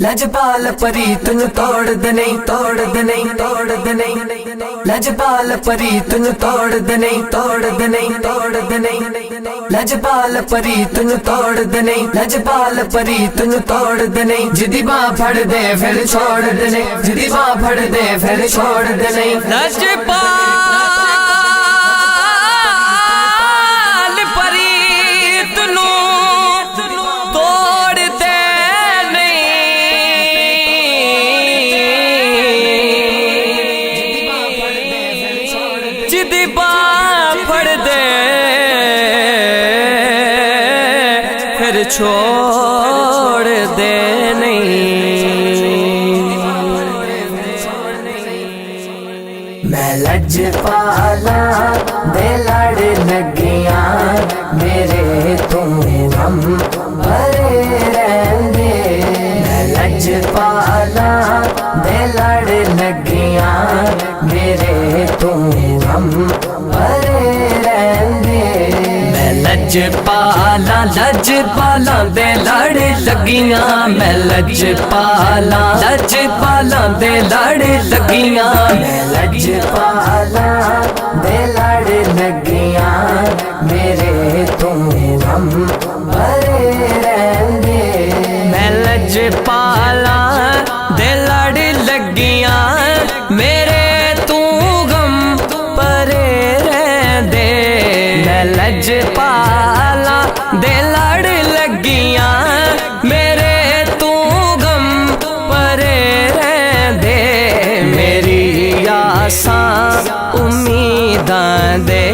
लजपाल परी तुझ तोड़ दे नहीं, तोड़ दे नहीं, तोड़ दे नहीं। लजपाल परी तुझ तोड़ दे नहीं, तोड़ दे नहीं, तोड़ दे नहीं। लजपाल परी तुझ तोड़ दे नहीं, लजपाल परी तुझ तोड़ दे नहीं। जिदी बाँ फड़ दे फिर छोड़ दे नहीं, जिदी बाँ फड़ दे फिर छोड़ दे नहीं। लजपाल परी तुझ तोड़ दे जिदी बाँ फड़ दे फिर छोड़ दे नहीं। मैं लजपाला दे लड़ लगिया मेरे तुम गम भरे रहंदे। मैं लजपाला दे लड़ लगिया मेरे तुम गम भरे रहंदे। मैं लजपाला लजपाला दे लड़ लगिया, मैं लजपाला लजपाला दे लड़ लगिया। मैं लजपाला दे लड़ लगिया मेरे तुम गम भरे रहंदे। मैं लजपाला दे लड़ लगिया मेरे तू गम परे रहंदे। मैं लजपाला दे लड़ लगिया मेरे तू गम परे रहंदे। मेरी आसां उम्मीदां दे,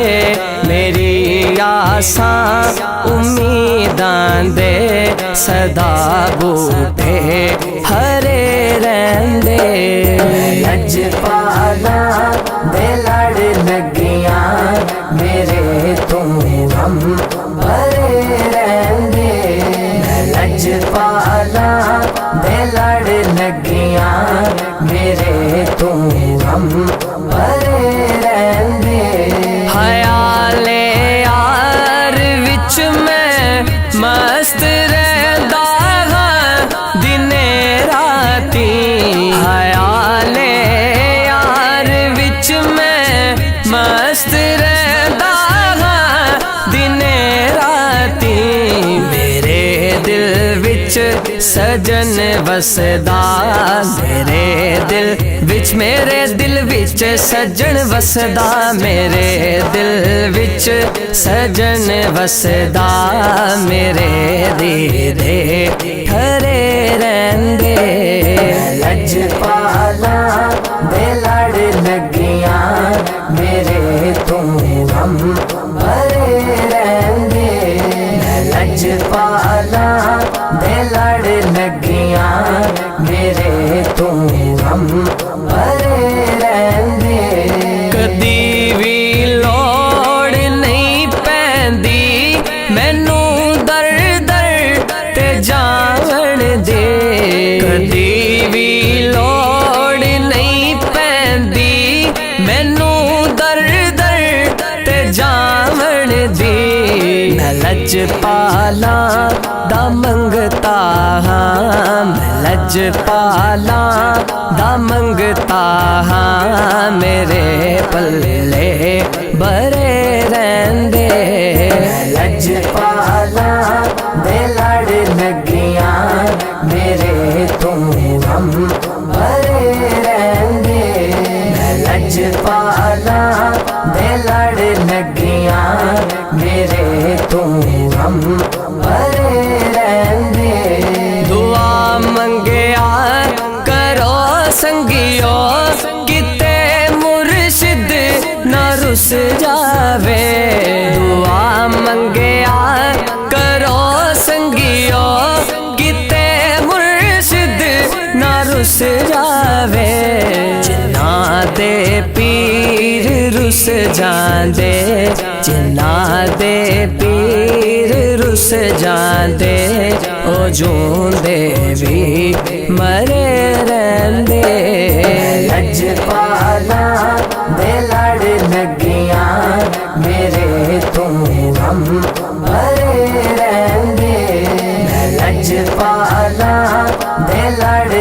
मेरी आसां उम्मीदां दे सदा बूटे हरे रहंदे। लजपाला दे लड़ लगिया मेरे तुम गम भरे रहंदे। लजपाला दे लड़ लगिया मेरे तुम गम भरे रहंदे। हयाले यार विच मैं मस्त रहंदा हां दिने राती। हयाले यार विच मैं मस्त रहंदा हां दिने राती। मेरे दिल विच सजन वसदा, मेरे दिल विच मेरे दिल विच सजन वसदा। मेरे दिल विच सजन वसदा, मेरे दीदे ठरे रहंदे। लजपाला दे लड़ लगिया मेरे तुम गम भरे रहंदे। लजपाला दे लड़ लगिया मेरे तुम गम भरे रहंदे। कदी भी लोड़ नहीं पैंदी मैनू दर दर ते जावण दे। कदी भी लोड़ नहीं पैंदी मैनू दर दर ते जावण दी। मैं लजपाला दा मंगता हां, मैं लजपाला दा मंगता हां मेरे पल्ले भरे रहंदे। लजपाला दे लड़ लगिया मेरे तुम गम भरे रहंदे। लजपाला दे लड़ लगिया मेरे तुम गम भरे रहंदे। दुआ मंगया करो संगियो किते मुर्शिद न रुस जावे। दुआ मंगया करो संगियो किते मुर्शिद न रुस जावे। जिन्ना दे पीर रुस जांदे, जिन्ना दे पीर रुस जांदे ओ जूंदे भी मरे रहंदे। लजपाला दे लड़ लगिया मेरे तुम गम भरे रहंदे। लजपाला दे लड़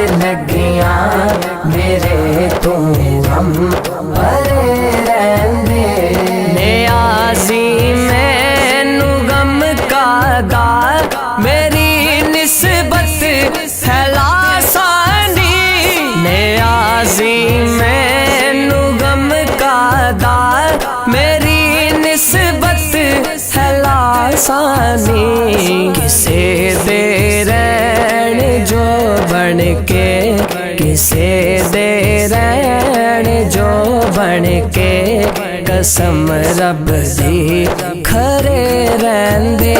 آسانی کسے دے رہن جو بن کے کسے دے رہن جو بن کے قسم رب دی کھرے رہندے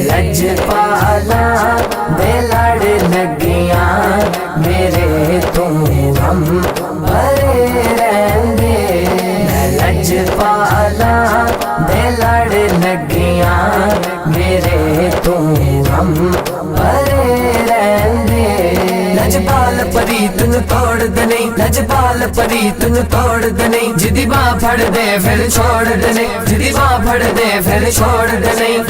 لجپالا دے لڑ لگیاں میرے تو غم بھرے رہندے لجپالا دے لڑ لگیاں میرے تو غم بھرے رہندے لجپال پری تن توڑ دے نہیں لجپال پری تن توڑ دے نہیں جدی باں پھڑ دے پھر چھوڑ دے نہیں جدی باں پھڑ دے پھر چھوڑ دے نہیں